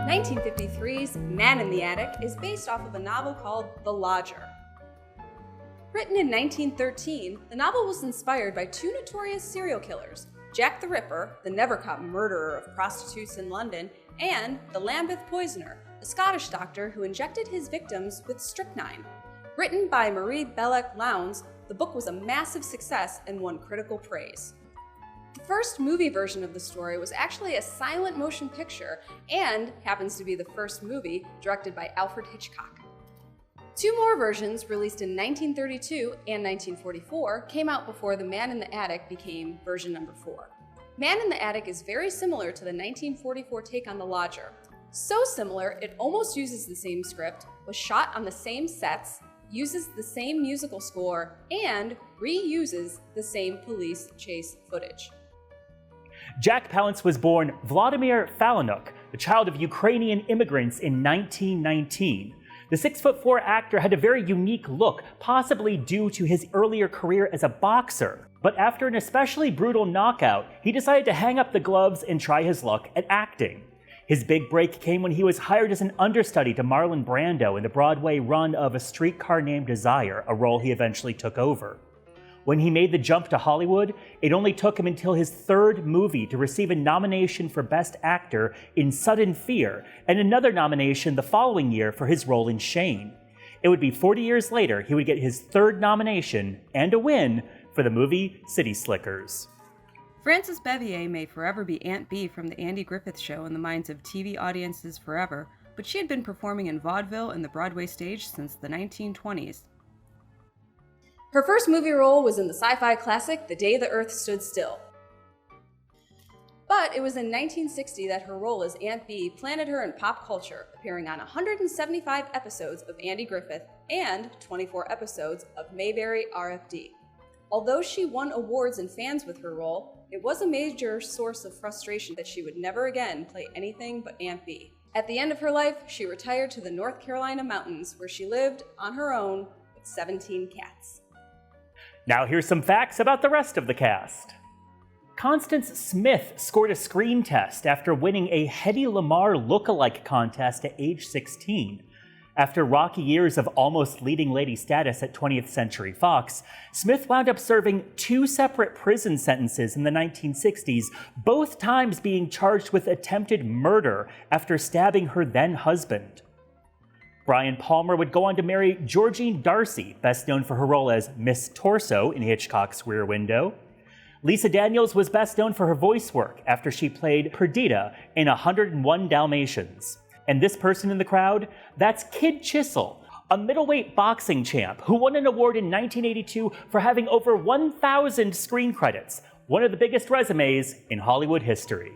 1953's Man in the Attic is based off of a novel called The Lodger. Written in 1913, the novel was inspired by two notorious serial killers, Jack the Ripper, the never-caught murderer of prostitutes in London, and the Lambeth Poisoner, a Scottish doctor who injected his victims with strychnine. Written by Marie Belloc Lowndes, the book was a massive success and won critical praise. The first movie version of the story was actually a silent motion picture and happens to be the first movie directed by Alfred Hitchcock. Two more versions, released in 1932 and 1944, came out before The Man in the Attic became version number 4. Man in the Attic is very similar to the 1944 take on The Lodger. So similar, it almost uses the same script, was shot on the same sets, uses the same musical score, and reuses the same police chase footage. Jack Palance was born Vladimir Falinuk, the child of Ukrainian immigrants in 1919. The 6'4" actor had a very unique look, possibly due to his earlier career as a boxer. But after an especially brutal knockout, he decided to hang up the gloves and try his luck at acting. His big break came when he was hired as an understudy to Marlon Brando in the Broadway run of A Streetcar Named Desire, a role he eventually took over. When he made the jump to Hollywood, it only took him until his third movie to receive a nomination for Best Actor in Sudden Fear, and another nomination the following year for his role in Shane. It would be 40 years later he would get his third nomination and a win for the movie City Slickers. Frances Bevier may forever be Aunt Bee from The Andy Griffith Show in the minds of TV audiences forever, but she had been performing in vaudeville and the Broadway stage since the 1920s. Her first movie role was in the sci-fi classic The Day the Earth Stood Still. But it was in 1960 that her role as Aunt Bee planted her in pop culture, appearing on 175 episodes of Andy Griffith and 24 episodes of Mayberry RFD. Although she won awards and fans with her role, it was a major source of frustration that she would never again play anything but Aunt Bee. At the end of her life, she retired to the North Carolina mountains, where she lived on her own with 17 cats. Now here's some facts about the rest of the cast. Constance Smith scored a screen test after winning a Hedy Lamarr look-alike contest at age 16. After rocky years of almost leading lady status at 20th Century Fox, Smith wound up serving 2 separate prison sentences in the 1960s, both times being charged with attempted murder after stabbing her then-husband. Brian Palmer would go on to marry Georgine Darcy, best known for her role as Miss Torso in Hitchcock's Rear Window. Lisa Daniels was best known for her voice work after she played Perdita in 101 Dalmatians. And this person in the crowd, that's Kid Chisel, a middleweight boxing champ who won an award in 1982 for having over 1,000 screen credits, one of the biggest resumes in Hollywood history.